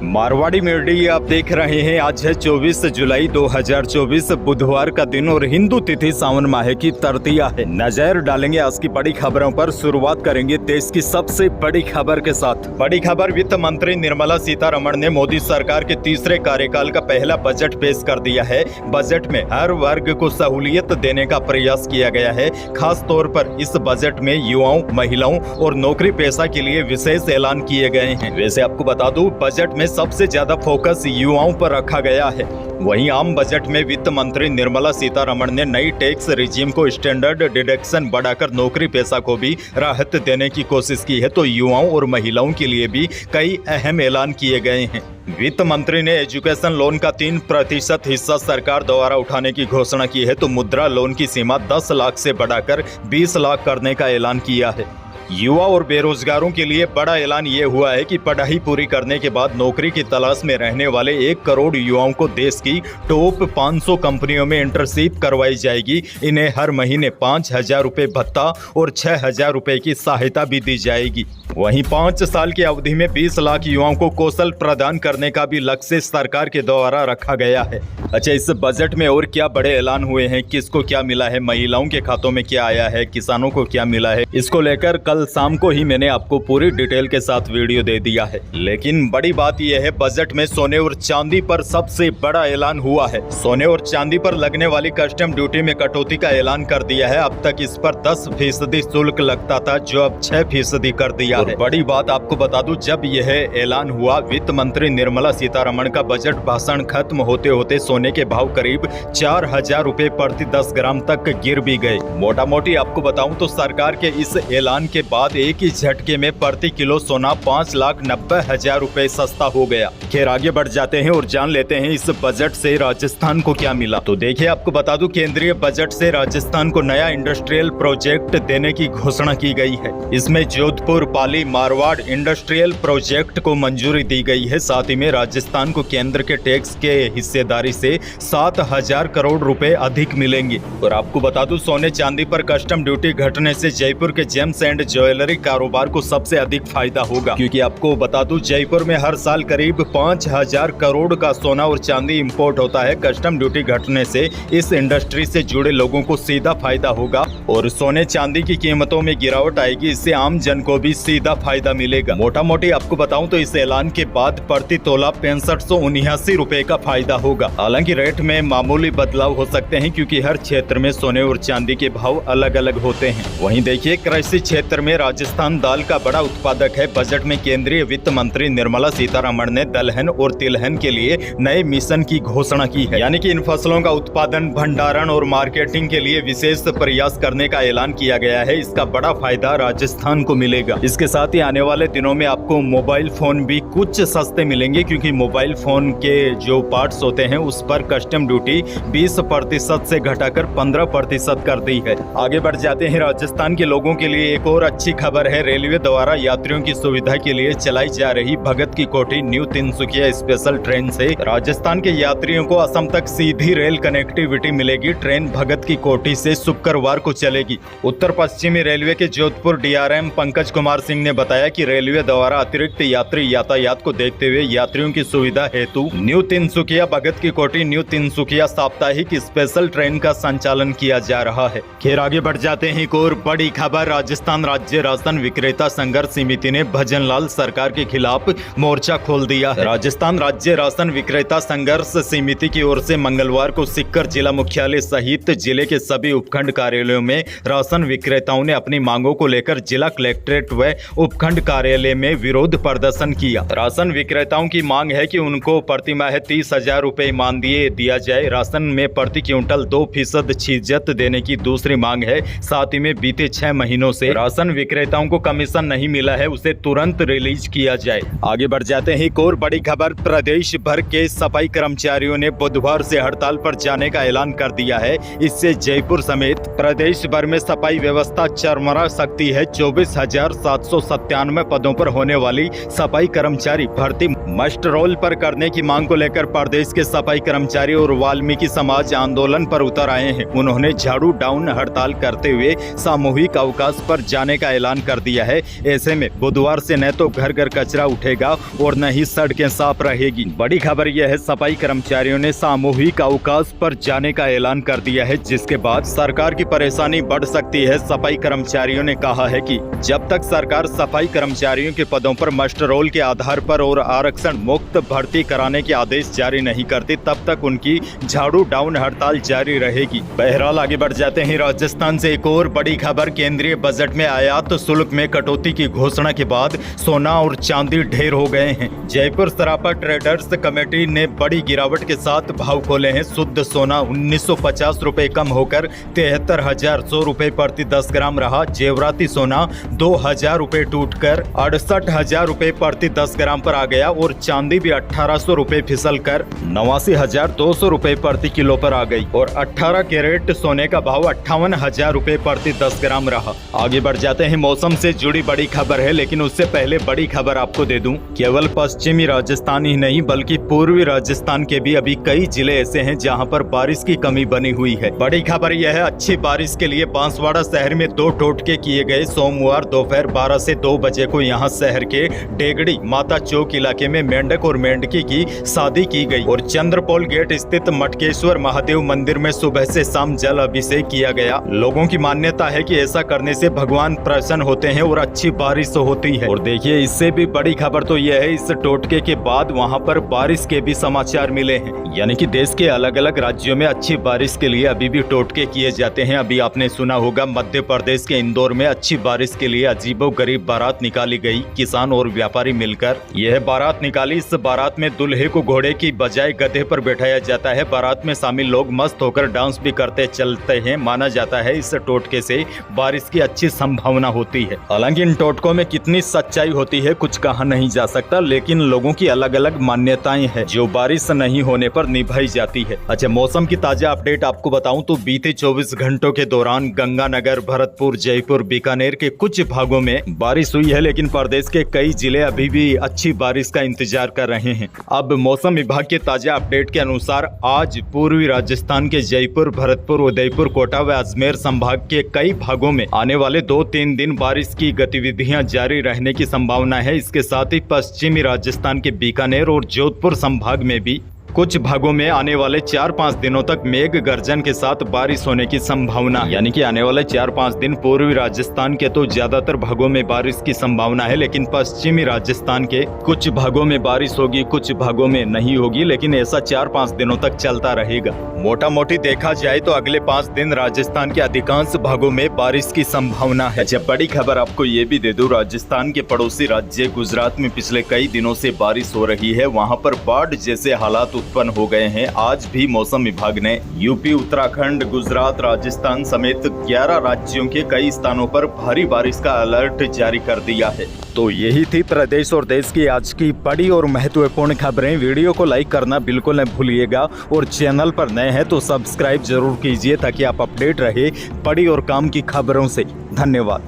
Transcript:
Marwari media आप देख रहे हैं। आज है 24 जुलाई 2024 बुधवार का दिन और हिंदू तिथि सावन माह की तृतीया है। नजर डालेंगे आज की बड़ी खबरों पर। शुरुआत करेंगे देश की सबसे बड़ी खबर के साथ। बड़ी खबर, वित्त मंत्री निर्मला सीतारमण ने मोदी सरकार के तीसरे कार्यकाल का पहला बजट पेश कर दिया है। बजट में हर वर्ग को सहूलियत देने का प्रयास किया गया है। खास तौर पर इस बजट में युवाओं, महिलाओं और नौकरी पेशा के लिए विशेष ऐलान किए गए हैं। वैसे आपको बता दूं, बजट में सबसे ज्यादा फोकस युवाओं पर रखा गया है। वहीं आम बजट में वित्त मंत्री निर्मला सीतारमण ने नई टैक्स रिजीम को स्टैंडर्ड डिडक्शन बढ़ाकर नौकरी पेशा को भी राहत देने की कोशिश की है, तो युवाओं और महिलाओं के लिए भी कई अहम ऐलान किए गए हैं। वित्त मंत्री ने एजुकेशन लोन का 3% हिस्सा सरकार द्वारा उठाने की घोषणा की है, तो मुद्रा लोन की सीमा 10 लाख से बढ़ाकर 20 लाख करने का ऐलान किया है। युवा और बेरोजगारों के लिए बड़ा ऐलान ये हुआ है कि पढ़ाई पूरी करने के बाद नौकरी की तलाश में रहने वाले 1 करोड़ युवाओं को देश की टॉप 500 कंपनियों में इंटर्नशिप करवाई जाएगी। इन्हें हर महीने 5,000 रुपये भत्ता और 6,000 रुपये की सहायता भी दी जाएगी। वहीं 5 साल की अवधि में 20 लाख युवाओं को कौशल प्रदान करने का भी लक्ष्य सरकार के द्वारा रखा गया है। अच्छा, इस बजट में और क्या बड़े ऐलान हुए हैं, किसको क्या मिला है, महिलाओं के खातों में क्या आया है, किसानों को क्या मिला है, इसको लेकर कल शाम को ही मैंने आपको पूरी डिटेल के साथ वीडियो दे दिया है। लेकिन बड़ी बात यह है, बजट में सोने और चांदी पर सबसे बड़ा ऐलान हुआ है। सोने और चांदी पर लगने वाली कस्टम ड्यूटी में कटौती का ऐलान कर दिया है। अब तक इस पर 10% शुल्क लगता था, जो अब 6% कर दिया है। बड़ी बात आपको बता दूं, जब यह ऐलान हुआ, वित्त मंत्री निर्मला सीतारमण का बजट भाषण खत्म होते होते सोने के भाव करीब 4,000 रुपए प्रति 10 ग्राम तक गिर भी गए। मोटा मोटी आपको बताऊं तो सरकार के इस ऐलान के बाद एक ही झटके में प्रति किलो सोना 5,90,000 रुपए सस्ता हो गया। खैर, आगे बढ़ जाते हैं और जान लेते हैं इस बजट से राजस्थान को क्या मिला। तो देखिए, आपको बता दूं, केंद्रीय बजट से राजस्थान को नया इंडस्ट्रियल प्रोजेक्ट देने की घोषणा की गई है। इसमें जोधपुर, पाली, मारवाड़ इंडस्ट्रियल प्रोजेक्ट को मंजूरी दी गई है। साथ ही में राजस्थान को केंद्र के टैक्स के हिस्सेदारी से 7,000 करोड़ रुपए अधिक मिलेंगे। और आपको बता दूं, सोने चांदी पर कस्टम ड्यूटी घटने से जयपुर के जेम्स एंड ज्वेलरी कारोबार को सबसे अधिक फायदा होगा, क्योंकि आपको बता दूं, जयपुर में हर साल करीब 5,000 करोड़ का सोना और चांदी इंपोर्ट होता है। कस्टम ड्यूटी घटने से इस इंडस्ट्री से जुड़े लोगों को सीधा फायदा होगा और सोने चांदी की कीमतों में गिरावट आएगी। इससे आम जन को भी सीधा फायदा मिलेगा। मोटा मोटी आपको बताऊं तो इस ऐलान के बाद प्रति तोला 6579 रुपए का फायदा होगा। हालांकि रेट में मामूली बदलाव हो सकते हैं, क्योंकि हर क्षेत्र में सोने और चांदी के भाव अलग अलग होते हैं। वहीं देखिए, कृषि क्षेत्र में राजस्थान दाल का बड़ा उत्पादक है। बजट में केंद्रीय वित्त मंत्री निर्मला सीतारमण ने दलहन और तिलहन के लिए नए मिशन की घोषणा की है। यानी कि इन फसलों का उत्पादन, भंडारण और मार्केटिंग के लिए विशेष प्रयास करने का ऐलान किया गया है। इसका बड़ा फायदा राजस्थान को मिलेगा। इसके साथ ही आने वाले दिनों में आपको मोबाइल फोन भी कुछ सस्ते मिलेंगे, क्योंकि मोबाइल फोन के जो पार्ट्स होते हैं उस पर कस्टम ड्यूटी 20% से घटाकर 15% कर दी है। आगे बढ़ जाते हैं। राजस्थान के लोगों के लिए एक और अच्छी खबर है। रेलवे द्वारा यात्रियों की सुविधा के लिए चलाई जा रही भगत की कोठी न्यू तिनसुकिया स्पेशल ट्रेन से राजस्थान के यात्रियों को असम तक सीधी रेल कनेक्टिविटी मिलेगी। ट्रेन भगत की कोठी से शुक्रवार को चलेगी। उत्तर पश्चिमी रेलवे के जोधपुर DRM पंकज कुमार सिंह ने बताया कि रेलवे द्वारा अतिरिक्त यात्री यातायात को देखते हुए यात्रियों की सुविधा हेतु न्यू तिनसुकिया भगत की कोठी न्यू तिनसुकिया साप्ताहिक स्पेशल ट्रेन का संचालन किया जा रहा है। खैर, आगे बढ़ जाते हैं। एक और बड़ी खबर, राजस्थान राज्य राशन विक्रेता संघर्ष समिति ने भजनलाल सरकार के खिलाफ मोर्चा खोल दिया है। राजस्थान राज्य राशन विक्रेता संघर्ष समिति की ओर से मंगलवार को सीकर जिला मुख्यालय सहित जिले के सभी उपखंड कार्यालयों में राशन विक्रेताओं ने अपनी मांगों को लेकर जिला कलेक्ट्रेट व उपखंड कार्यालय में विरोध प्रदर्शन किया। राशन विक्रेताओं की मांग है कि उनको प्रति माह 30,000 रुपए मानदेय दिया जाए। राशन में प्रति क्विंटल 2% छीजत देने की दूसरी मांग है। साथ ही में बीते 6 महीनों से राशन विक्रेताओं को कमीशन नहीं मिला है, उसे तुरंत रिलीज किया जाए। आगे बढ़ जाते हैं। एक और बड़ी खबर, प्रदेश भर के सफाई कर्मचारियों ने बुधवार से हड़ताल पर जाने का ऐलान कर दिया है। इससे जयपुर समेत प्रदेश भर में सफाई व्यवस्था चरमरा सकती है। 24,797 पदों पर होने वाली सफाई कर्मचारी भर्ती मस्ट रोल पर करने की मांग को लेकर प्रदेश के सफाई कर्मचारी और वाल्मीकि समाज आंदोलन पर उतर आए हैं। उन्होंने झाड़ू डाउन हड़ताल करते हुए सामूहिक अवकाश पर जाने का ऐलान कर दिया है। ऐसे में बुधवार से न तो घर घर कचरा उठेगा और न ही सड़कें साफ रहेगी। बड़ी खबर यह है, सफाई कर्मचारियों ने सामूहिक अवकाश पर जाने का ऐलान कर दिया है, जिसके बाद सरकार की परेशानी बढ़ सकती है। सफाई कर्मचारियों ने कहा है कि जब तक सरकार सफाई कर्मचारियों के पदों पर मस्ट रोल के आधार पर और आरक्षण मुक्त भर्ती कराने के आदेश जारी नहीं करती, तब तक उनकी झाड़ू डाउन हड़ताल जारी रहेगी। बहरहाल आगे बढ़ जाते हैं राजस्थान से एक और बड़ी खबर। केंद्रीय बजट में आयात शुल्क में कटौती की घोषणा के बाद सोना और चांदी ढेर हो गए हैं। जयपुर सराफा ट्रेडर्स कमेटी ने बड़ी गिरावट के साथ भाव खोले हैं। शुद्ध सोना 1950 रुपए कम होकर 73,100 रुपए प्रति 10 ग्राम रहा। जेवराती सोना 2,000 रुपए टूटकर 68,000 रुपए प्रति 10 ग्राम पर आ गया और चांदी भी 1,800 रुपए फिसल कर 89,200 रुपए प्रति किलो पर आ गई और 18 कैरेट सोने का भाव 58,000 रुपए प्रति 10 ग्राम रहा। आगे बढ़ जाते हैं, मौसम से जुड़ी बड़ी खबर है, लेकिन उससे पहले बड़ी खबर आपको दे दूं। केवल पश्चिमी राजस्थान ही नहीं बल्कि पूर्वी राजस्थान के भी अभी कई जिले ऐसे हैं जहां पर बारिश की कमी बनी हुई है। बड़ी खबर यह है, अच्छी बारिश के लिए बांसवाड़ा शहर में 2 टोटके किए गए। सोमवार दोपहर 12 से 2 बजे को यहां शहर के डेगड़ी माता चौक इलाके में मेंढक और मेंढकी की शादी की गई और चंद्रपोल गेट स्थित मटकेश्वर महादेव मंदिर में सुबह से शाम जल अभिषेक किया गया। लोगों की मान्यता है कि ऐसा करने से भगवान प्रसन्न होते हैं और अच्छी बारिश होती है। और देखिए, इससे भी बड़ी खबर तो यह है, इस टोटके के बाद वहां पर बारिश के भी समाचार मिले हैं। यानी कि देश के अलग अलग राज्यों में अच्छी बारिश के लिए अभी भी टोटके किए जाते हैं। अभी आपने सुना होगा, मध्य प्रदेश के इंदौर में अच्छी बारिश के लिए अजीबोगरीब बारात निकाली गई। किसान और व्यापारी मिलकर यह बारात निकाली। इस बारात में दूल्हे को घोड़े की बजाय गधे पर बैठाया जाता है। बारात में शामिल लोग मस्त होकर डांस भी करते चलते हैं। माना जाता है इस टोटके से बारिश की अच्छी संभावना होती है। हालांकि इन टोटकों में कितनी सच्चाई होती है कुछ कहा नहीं जा सकता, लेकिन लोगों की अलग अलग मान्यताएं हैं जो बारिश नहीं होने पर निभाई जाती है। अच्छा, मौसम की ताजा अपडेट आपको बताऊं तो बीते 24 घंटों के दौरान गंगानगर, भरतपुर, जयपुर, बीकानेर के कुछ भागों में बारिश हुई है, लेकिन प्रदेश के कई जिले अभी भी अच्छी बारिश का इंतजार कर रहे हैं। अब मौसम विभाग के ताजा अपडेट के अनुसार आज पूर्वी राजस्थान के जयपुर, भरतपुर, उदयपुर, कोटा व अजमेर संभाग के कई भागों में आने वाले 2-3 दिन बारिश की गतिविधियां जारी रहने की संभावना है। इसके साथ ही पश्चिमी राजस्थान के बीकानेर और जोधपुर संभाग में भी कुछ भागों में आने वाले 4-5 दिनों तक मेघ गर्जन के साथ बारिश होने की संभावना है। यानी कि आने वाले 4-5 दिन पूर्वी राजस्थान के तो ज्यादातर भागों में बारिश की संभावना है, लेकिन पश्चिमी राजस्थान के कुछ भागों में बारिश होगी, कुछ भागों में नहीं होगी, लेकिन ऐसा 4-5 दिनों तक चलता रहेगा। मोटा मोटी देखा जाए तो अगले 5 दिन राजस्थान के अधिकांश भागों में बारिश की संभावना है। जब बड़ी खबर आपको ये भी दे दूं, राजस्थान के पड़ोसी राज्य गुजरात में पिछले कई दिनों से बारिश हो रही है। वहाँ पर बाढ़ जैसे हालात उत्पन्न हो गए हैं। आज भी मौसम विभाग ने यूपी, उत्तराखंड, गुजरात, राजस्थान समेत 11 राज्यों के कई स्थानों पर भारी बारिश का अलर्ट जारी कर दिया है। तो यही थी प्रदेश और देश की आज की बड़ी और महत्वपूर्ण खबरें। वीडियो को लाइक करना बिल्कुल न भूलिएगा और चैनल पर नए हैं तो सब्सक्राइब जरूर कीजिए ताकि आप अपडेट रहे बड़ी और काम की खबरों से। धन्यवाद।